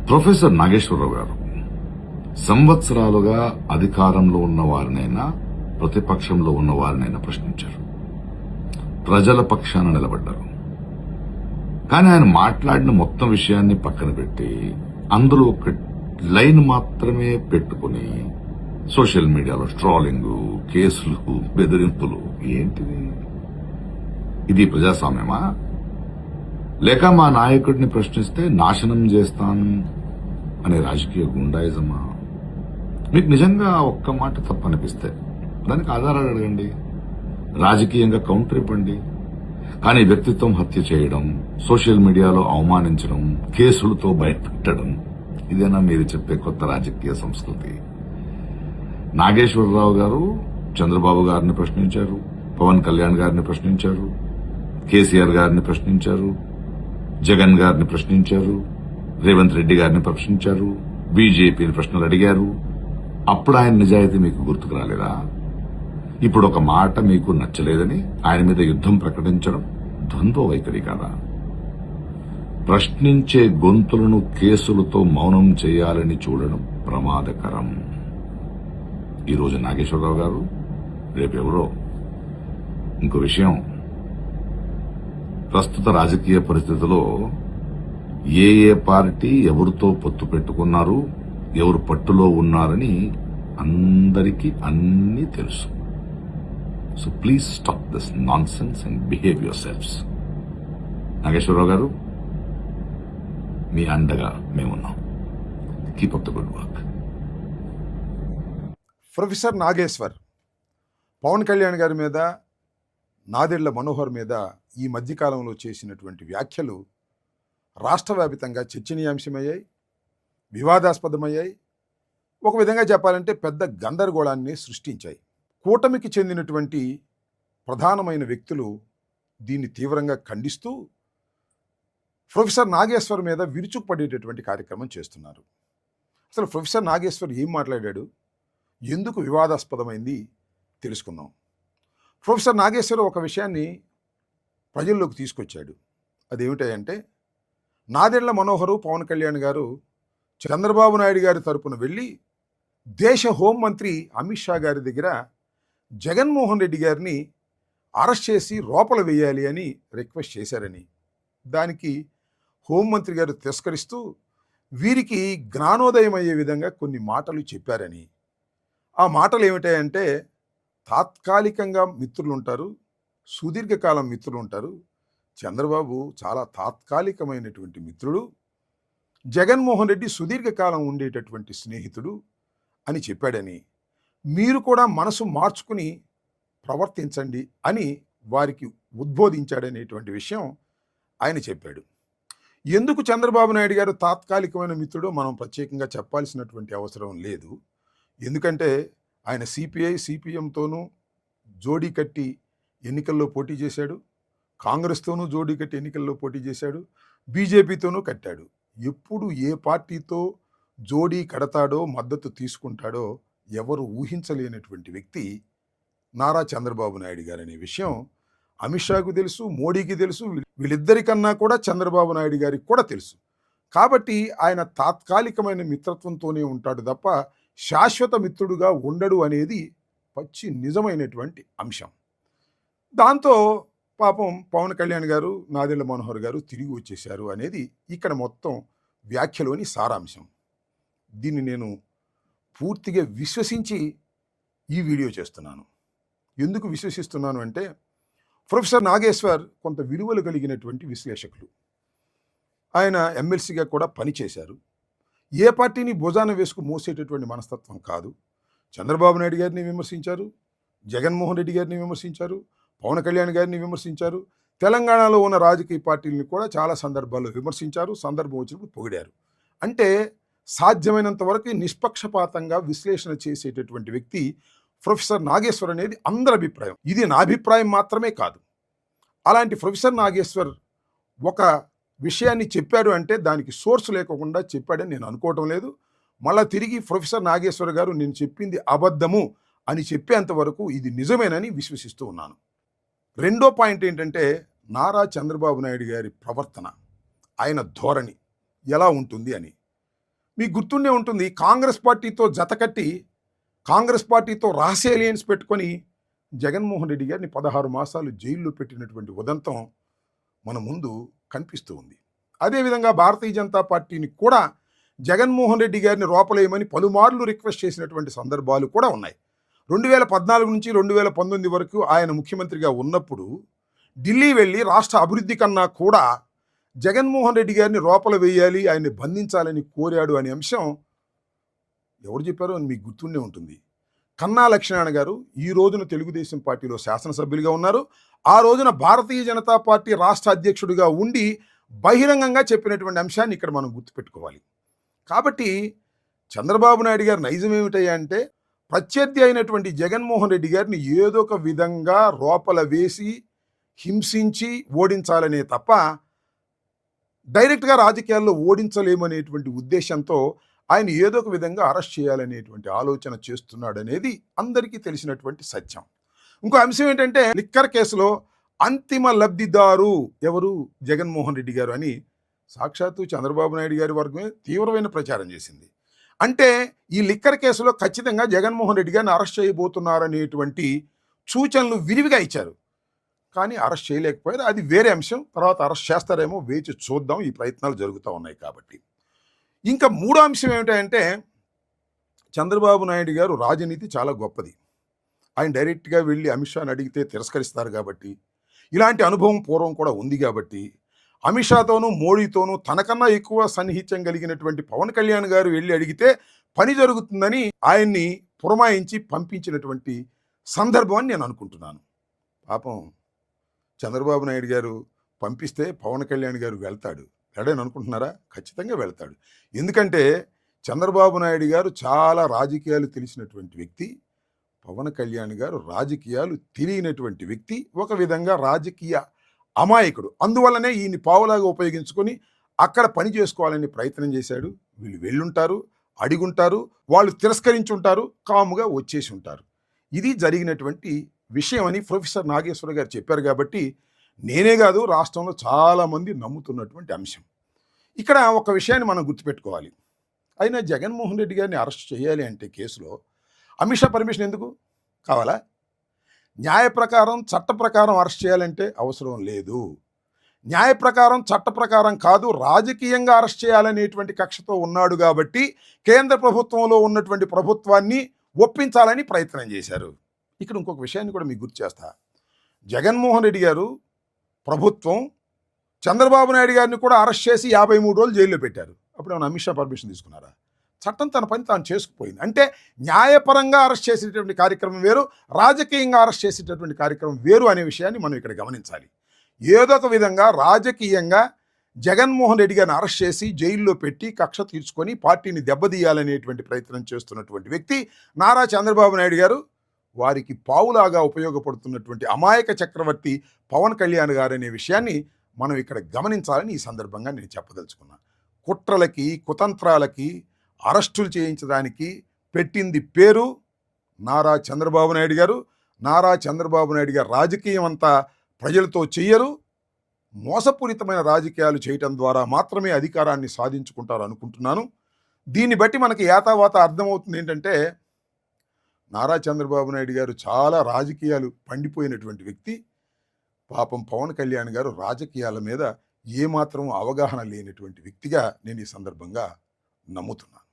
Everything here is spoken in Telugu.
ప్రొఫెసర్ నాగేశ్వరరావు గారు సంవత్సరాలుగా అధికారంలో ఉన్న వారినైనా ప్రతిపక్షంలో ఉన్న వారినైనా ప్రశ్నించారు. ప్రజల పక్షాన నిలబడ్డారు. కానీ ఆయన మాట్లాడిన మొత్తం విషయాన్ని పక్కన పెట్టి అందులో ఒక లైన్ మాత్రమే పెట్టుకుని సోషల్ మీడియాలో ట్రోలింగ్, కేసులు, బెదిరింపులు. ఏంటిది? ఇది ప్రజాస్వామ్యమా? లేక మా నాయకుడిని ప్రశ్నిస్తే నాశనం చేస్తాను అనే రాజకీయ గుండాయిజమా? మీకు నిజంగా ఒక్క మాట తప్పనిపిస్తే దానికి ఆధారాలు అడగండి, రాజకీయంగా కౌంటర్ ఇవ్వండి. కానీ వ్యక్తిత్వం హత్య చేయడం, సోషల్ మీడియాలో అవమానించడం, కేసులతో భయపెట్టడం, ఇదేనా మీరు చెప్పే కొత్త రాజకీయ సంస్కృతి? నాగేశ్వరరావు గారు చంద్రబాబు గారిని ప్రశ్నించారు, పవన్ కళ్యాణ్ గారిని ప్రశ్నించారు, కేసీఆర్ గారిని ప్రశ్నించారు, జగన్ గారిని ప్రశ్నించారు, రేవంత్ రెడ్డి గారిని ప్రశ్నించారు, బీజేపీని ప్రశ్నలు అడిగారు. అప్పుడు ఆయన నిజాయితీ మీకు గుర్తుకు రాలేదా? ఇప్పుడు ఒక మాట మీకు నచ్చలేదని ఆయన మీద యుద్ధం ప్రకటించడం ద్వంద్వ వైఖరి కాదా? ప్రశ్నించే గొంతులను కేసులతో మౌనం చేయాలని చూడడం ప్రమాదకరం. ఈరోజు నాగేశ్వరరావు గారు, రేపెవరో. ఇంకో విషయం, ప్రస్తుత రాజకీయ పరిస్థితుల్లో ఏ పార్టీ ఎవరితో పొత్తు పెట్టుకున్నారు, ఎవరు పట్టులో ఉన్నారని అందరికీ అన్నీ తెలుసు. So please stop this nonsense and behave yourselves. Nageswararao గారు, మీ అండగా మేమున్నాం. Keep up the good work. Professor Nageswar Pawan Kalyan గారి మీద, నాదెళ్ల మనోహర్ మీద ఈ మధ్యకాలంలో చేసినటువంటి వ్యాఖ్యలు రాష్ట్ర వ్యాపితంగా చర్చనీయాంశమయ్యాయి, వివాదాస్పదమయ్యాయి. ఒక విధంగా చెప్పాలంటే పెద్ద గందరగోళాన్ని సృష్టించాయి. కూటమికి చెందినటువంటి ప్రధానమైన వ్యక్తులు దీన్ని తీవ్రంగా ఖండిస్తూ ప్రొఫెసర్ నాగేశ్వర్ మీద విరుచుకుపడేటటువంటి కార్యక్రమం చేస్తున్నారు. అసలు ప్రొఫెసర్ నాగేశ్వర్ ఏం మాట్లాడాడు, ఎందుకు వివాదాస్పదమైంది తెలుసుకుందాం. ప్రొఫెసర్ నాగేశ్వర్ ఒక విషయాన్ని ప్రజల్లోకి తీసుకొచ్చాడు. అదేమిటంటే, నాదెళ్ల మనోహరు, పవన్ కళ్యాణ్ గారు చంద్రబాబు నాయుడు గారి తరపున వెళ్ళి దేశ హోంమంత్రి అమిత్ షా గారి దగ్గర జగన్మోహన్ రెడ్డి గారిని అరెస్ట్ చేసి లోపల వేయాలి అని రిక్వెస్ట్ చేశారని, దానికి హోంమంత్రి గారు తిరస్కరిస్తూ వీరికి జ్ఞానోదయం అయ్యే విధంగా కొన్ని మాటలు చెప్పారని, ఆ మాటలు ఏమిటాయంటే, తాత్కాలికంగా మిత్రులు ఉంటారు, సుదీర్ఘకాలం మిత్రులు ఉంటారు. చంద్రబాబు చాలా తాత్కాలికమైనటువంటి మిత్రుడు, జగన్మోహన్ రెడ్డి సుదీర్ఘకాలం ఉండేటటువంటి స్నేహితుడు అని చెప్పాడని, మీరు కూడా మనసు మార్చుకుని ప్రవర్తించండి అని వారికి ఉద్బోధించాడనేటువంటి విషయం ఆయన చెప్పాడు. ఎందుకు చంద్రబాబు నాయుడు గారు తాత్కాలికమైన మిత్రుడో మనం ప్రత్యేకంగా చెప్పాల్సినటువంటి అవసరం లేదు. ఎందుకంటే ఆయన సిపిఎంతోనూ జోడీ కట్టి ఎన్నికల్లో పోటీ చేశాడు, కాంగ్రెస్తోనూ జోడీ కట్టి ఎన్నికల్లో పోటీ చేశాడు, బీజేపీతోనూ కట్టాడు. ఎప్పుడు ఏ పార్టీతో జోడీ కడతాడో, మద్దతు తీసుకుంటాడో ఎవరు ఊహించలేనటువంటి వ్యక్తి నారా చంద్రబాబు నాయుడు గారు అనే విషయం అమిత్ షాకు తెలుసు, మోడీకి తెలుసు, వీళ్ళిద్దరికన్నా కూడా చంద్రబాబు నాయుడు గారికి కూడా తెలుసు. కాబట్టి ఆయన తాత్కాలికమైన మిత్రత్వంతోనే ఉంటాడు తప్ప శాశ్వత మిత్రుడుగా ఉండడు అనేది పచ్చి నిజమైనటువంటి అంశం. దాంతో పాపం పవన్ కళ్యాణ్ గారు, నాదెళ్ల మనోహర్ గారు తిరిగి వచ్చేశారు అనేది ఇక్కడ మొత్తం వ్యాఖ్యలోని సారాంశం. దీన్ని నేను పూర్తిగా విశ్వసించి ఈ వీడియో చేస్తున్నాను. ఎందుకు విశ్వసిస్తున్నాను అంటే, ప్రొఫెసర్ నాగేశ్వర్ కొంత విలువలు కలిగినటువంటి విశ్లేషకులు. ఆయన ఎమ్మెల్సీగా కూడా పనిచేశారు. ఏ పార్టీని భుజాన వేసుకు మోసేటటువంటి మనస్తత్వం కాదు. చంద్రబాబు నాయుడు గారిని విమర్శించారు, జగన్మోహన్ రెడ్డి గారిని విమర్శించారు, పవన్ కళ్యాణ్ గారిని విమర్శించారు, తెలంగాణలో ఉన్న రాజకీయ పార్టీలను కూడా చాలా సందర్భాల్లో విమర్శించారు, సందర్భం వచ్చినప్పుడు పొగిడారు. అంటే సాధ్యమైనంత వరకు నిష్పక్షపాతంగా విశ్లేషణ చేసేటటువంటి వ్యక్తి ప్రొఫెసర్ నాగేశ్వర్ అనేది అందరి అభిప్రాయం. ఇది నా అభిప్రాయం మాత్రమే కాదు. అలాంటి ప్రొఫెసర్ నాగేశ్వర్ ఒక విషయాన్ని చెప్పాడు అంటే దానికి సోర్స్ లేకుండా చెప్పాడని నేను అనుకోవటం లేదు. మళ్ళా తిరిగి ప్రొఫెసర్ నాగేశ్వర్ గారు నేను చెప్పింది అబద్ధము అని చెప్పేంత వరకు ఇది నిజమేనని విశ్వసిస్తూ ఉన్నాను. రెండో పాయింట్ ఏంటంటే, నారా చంద్రబాబు నాయుడు గారి ప్రవర్తన, ఆయన ధోరణి ఎలా ఉంటుంది అని. మీకు గుర్తుండే ఉంటుంది, కాంగ్రెస్ పార్టీతో జతకట్టి కాంగ్రెస్ పార్టీతో రహస్య అలయన్స్ పెట్టుకొని జగన్మోహన్ రెడ్డి గారిని 16 మాసాలు జైల్లో పెట్టినటువంటి ఉదంతం మన ముందు కనిపిస్తూ ఉంది. అదేవిధంగా భారతీయ జనతా పార్టీని కూడా జగన్మోహన్ రెడ్డి గారిని లోపలేయమని పలుమార్లు రిక్వెస్ట్ చేసినటువంటి సందర్భాలు కూడా ఉన్నాయి. 2014 నుంచి 2019 వరకు ఆయన ముఖ్యమంత్రిగా ఉన్నప్పుడు ఢిల్లీ వెళ్ళి రాష్ట్ర అభివృద్ధి కన్నా కూడా జగన్మోహన్ రెడ్డి గారిని లోపల వేయాలి, ఆయన్ని బంధించాలని కోరాడు అనే అంశం ఎవరు చెప్పారో అని మీకు గుర్తుండే ఉంటుంది. కన్నా లక్ష్మీనారాయణ గారు ఈ రోజున తెలుగుదేశం పార్టీలో శాసనసభ్యులుగా ఉన్నారు. ఆ రోజున భారతీయ జనతా పార్టీ రాష్ట్ర అధ్యక్షుడిగా ఉండి బహిరంగంగా చెప్పినటువంటి అంశాన్ని ఇక్కడ మనం గుర్తుపెట్టుకోవాలి. కాబట్టి చంద్రబాబు నాయుడు గారి నైజం ఏమిటయ్యా అంటే, ప్రత్యర్థి అయినటువంటి జగన్మోహన్ రెడ్డి గారిని ఏదో ఒక విధంగా లోపల వేసి హింసించి ఓడించాలనే తప్ప డైరెక్ట్గా రాజకీయాల్లో ఓడించలేమనేటువంటి ఉద్దేశంతో ఆయన ఏదో ఒక విధంగా అరెస్ట్ చేయాలనేటువంటి ఆలోచన చేస్తున్నాడనేది అందరికీ తెలిసినటువంటి సత్యం. ఇంకో అంశం ఏంటంటే, లిక్కర్ కేసులో అంతిమ లబ్ధిదారు ఎవరు? జగన్మోహన్ రెడ్డి గారు అని సాక్షాత్తు చంద్రబాబు నాయుడు గారి వర్గమే తీవ్రమైన ప్రచారం చేసింది. అంటే ఈ లిక్కర్ కేసులో ఖచ్చితంగా జగన్మోహన్ రెడ్డి గారిని అరెస్ట్ చేయబోతున్నారనేటువంటి సూచనలు విరివిగా ఇచ్చారు. కానీ అరెస్ట్ చేయలేకపోయారు. అది వేరే అంశం. తర్వాత అరెస్ట్ చేస్తారేమో వేచి చూద్దాం. ఈ ప్రయత్నాలు జరుగుతూ ఉన్నాయి కాబట్టి. ఇంకా మూడో అంశం ఏమిటంటే, చంద్రబాబు నాయుడు గారు రాజనీతి చాలా గొప్పది. ఆయన డైరెక్ట్గా వెళ్ళి అమిత్ షాని అడిగితే తిరస్కరిస్తారు కాబట్టి, ఇలాంటి అనుభవం పూర్వం కూడా ఉంది కాబట్టి, అమిత్ షాతోనూ మోడీతోనూ తనకన్నా ఎక్కువ సన్నిహిత్యం కలిగినటువంటి పవన్ కళ్యాణ్ గారు వెళ్ళి అడిగితే పని జరుగుతుందని ఆయన్ని పురమాయించి పంపించినటువంటి సందర్భం అని నేను అనుకుంటున్నాను. పాపం చంద్రబాబు నాయుడు గారు పంపిస్తే పవన్ కళ్యాణ్ గారు వెళ్తాడు. వెళ్ళడని అనుకుంటున్నారా? ఖచ్చితంగా వెళ్తాడు. ఎందుకంటే చంద్రబాబు నాయుడు గారు చాలా రాజకీయాలు తెలిసినటువంటి వ్యక్తి, పవన్ కళ్యాణ్ గారు రాజకీయాలు తెలియనటువంటి వ్యక్తి, ఒక విధంగా రాజకీయ అమాయకుడు. అందువల్లనే ఈయన్ని పావులాగా ఉపయోగించుకొని అక్కడ పని చేసుకోవాలని ప్రయత్నం చేశాడు. వీళ్ళు వెళ్ళుంటారు, అడిగుంటారు, వాళ్ళు తిరస్కరించుంటారు, కాముగా వచ్చేసి ఉంటారు. ఇది జరిగినటువంటి విషయం అని ప్రొఫెసర్ నాగేశ్వర గారు చెప్పారు. కాబట్టి నేనే కాదు, రాష్ట్రంలో చాలామంది నమ్ముతున్నటువంటి అంశం. ఇక్కడ ఒక విషయాన్ని మనం గుర్తుపెట్టుకోవాలి. అయినా జగన్మోహన్ రెడ్డి గారిని అరెస్ట్ చేయాలి అంటే కేసులో అమిత్ షా పర్మిషన్ ఎందుకు కావాలా? న్యాయ ప్రకారం చట్ట ప్రకారం అరెస్ట్ చేయాలంటే అవసరం లేదు. న్యాయ ప్రకారం చట్ట ప్రకారం కాదు, రాజకీయంగా అరెస్ట్ చేయాలనేటువంటి కక్షతో ఉన్నాడు కాబట్టి కేంద్ర ప్రభుత్వంలో ఉన్నటువంటి ప్రభుత్వాన్ని ఒప్పించాలని ప్రయత్నం చేశారు. ఇక్కడ ఇంకొక విషయాన్ని కూడా మీకు గుర్తు చేస్తా. జగన్మోహన్ రెడ్డి గారు ప్రభుత్వం చంద్రబాబు నాయుడు గారిని కూడా అరెస్ట్ చేసి 53 రోజులు జైల్లో పెట్టారు. అప్పుడు ఏమైనా అమిత్ షా పర్మిషన్ తీసుకున్నారా? చట్టం తన పని తాను చేసుకుపోయింది. అంటే న్యాయపరంగా అరెస్ట్ చేసేటటువంటి కార్యక్రమం వేరు, రాజకీయంగా అరెస్ట్ చేసేటటువంటి కార్యక్రమం వేరు అనే విషయాన్ని మనం ఇక్కడ గమనించాలి. ఏదో ఒక విధంగా రాజకీయంగా జగన్మోహన్ రెడ్డి గారిని అరెస్ట్ చేసి జైల్లో పెట్టి కక్ష తీర్చుకొని పార్టీని దెబ్బతీయాలనేటువంటి ప్రయత్నం చేస్తున్నటువంటి వ్యక్తి నారా చంద్రబాబు నాయుడు గారు. వారికి పావులాగా ఉపయోగపడుతున్నటువంటి అమాయక చక్రవర్తి పవన్ కళ్యాణ్ గారు అనే విషయాన్ని మనం ఇక్కడ గమనించాలని ఈ సందర్భంగా నేను చెప్పదలుచుకున్నాను. కుట్రలకి కుతంత్రాలకి అరెస్టులు చేయించడానికి పెట్టింది పేరు నారా చంద్రబాబు నాయుడు గారు. నారా చంద్రబాబు నాయుడు గారు రాజకీయం అంతా ప్రజలతో చెయ్యరు, మోసపూరితమైన రాజకీయాలు చేయటం ద్వారా మాత్రమే అధికారాన్ని సాధించుకుంటారు అనుకుంటున్నాను. దీన్ని బట్టి మనకి యాతావాత అర్థమవుతుంది ఏంటంటే, నారా చంద్రబాబు నాయుడు గారు చాలా రాజకీయాలు పండిపోయినటువంటి వ్యక్తి. పాపం పవన్ కళ్యాణ్ గారు రాజకీయాల మీద ఏమాత్రం అవగాహన లేనటువంటి వ్యక్తిగా నేను ఈ సందర్భంగా నమ్ముతున్నాను.